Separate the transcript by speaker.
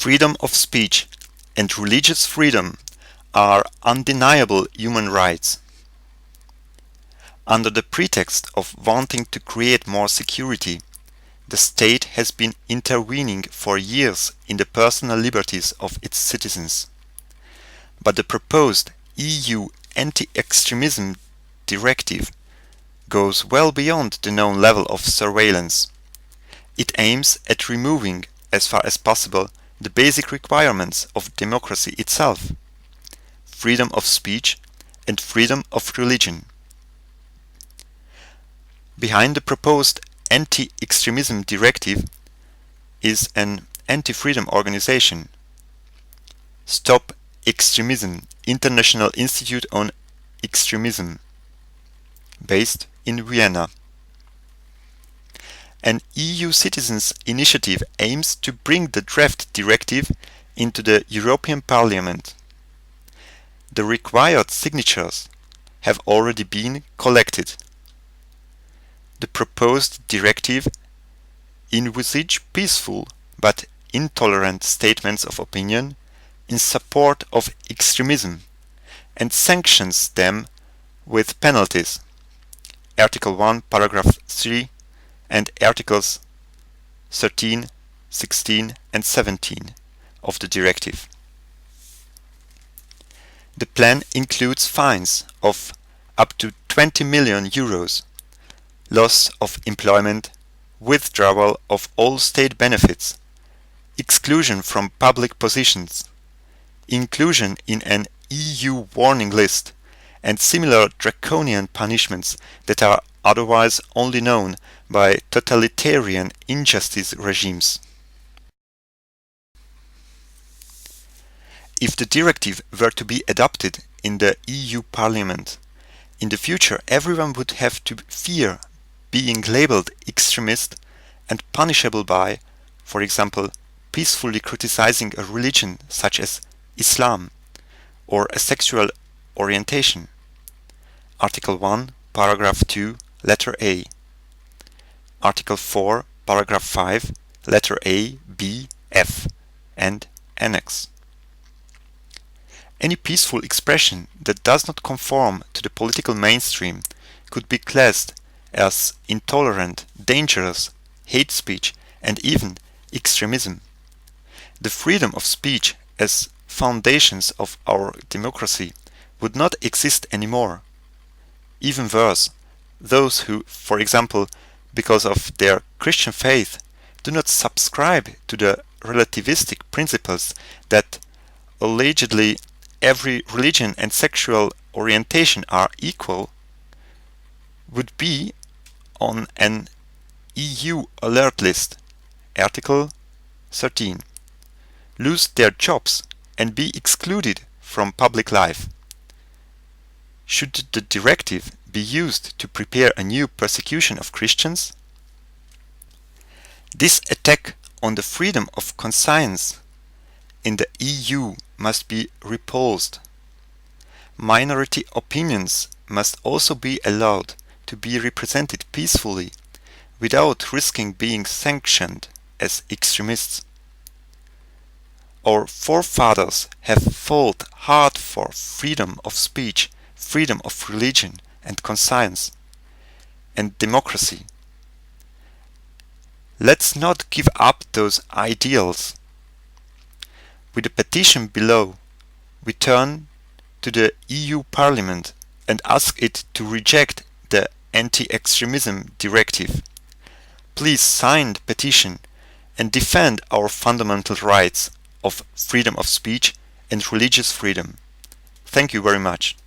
Speaker 1: Freedom of speech and religious freedom are undeniable human rights. Under the pretext of wanting to create more security, the state has been intervening for years in the personal liberties of its citizens. But the proposed EU anti-extremism directive goes well beyond the known level of surveillance. It aims at removing, as far as possible, the basic requirements of democracy itself: freedom of speech and freedom of religion. Behind the proposed anti-extremism directive is an anti-freedom organization, Stop Extremism International Institute on Extremism, based in Vienna. An EU citizens' initiative aims to bring the draft directive into the European Parliament. The required signatures have already been collected. The proposed directive envisages peaceful but intolerant statements of opinion in support of extremism and sanctions them with penalties. Article 1, paragraph 3 and Articles 13, 16 and 17 of the directive. The plan includes fines of up to 20 million euros, loss of employment, withdrawal of all state benefits, exclusion from public positions, inclusion in an EU warning list, and similar draconian punishments that are otherwise only known by totalitarian injustice regimes. If the directive were to be adopted in the EU Parliament, in the future everyone would have to fear being labeled extremist and punishable by, for example, peacefully criticizing a religion such as Islam or a sexual orientation. Article 1, paragraph 2, letter A. Article 4, paragraph 5, letter A, B, F, and Annex. Any peaceful expression that does not conform to the political mainstream could be classed as intolerant, dangerous, hate speech, and even extremism. The freedom of speech as foundations of our democracy would not exist anymore. Even worse, those who, for example, because of their Christian faith, do not subscribe to the relativistic principles that allegedly every religion and sexual orientation are equal, would be on an EU alert list, Article 13, lose their jobs and be excluded from public life. Should the directive be used to prepare a new persecution of Christians? This attack on the freedom of conscience in the EU must be repulsed. Minority opinions must also be allowed to be represented peacefully without risking being sanctioned as extremists. Our forefathers have fought hard for freedom of speech, freedom of religion and conscience, and democracy. Let's not give up those ideals. With the petition below, we turn to the EU Parliament and ask it to reject the anti-extremism directive. Please sign the petition and defend our fundamental rights of freedom of speech and religious freedom. Thank you very much.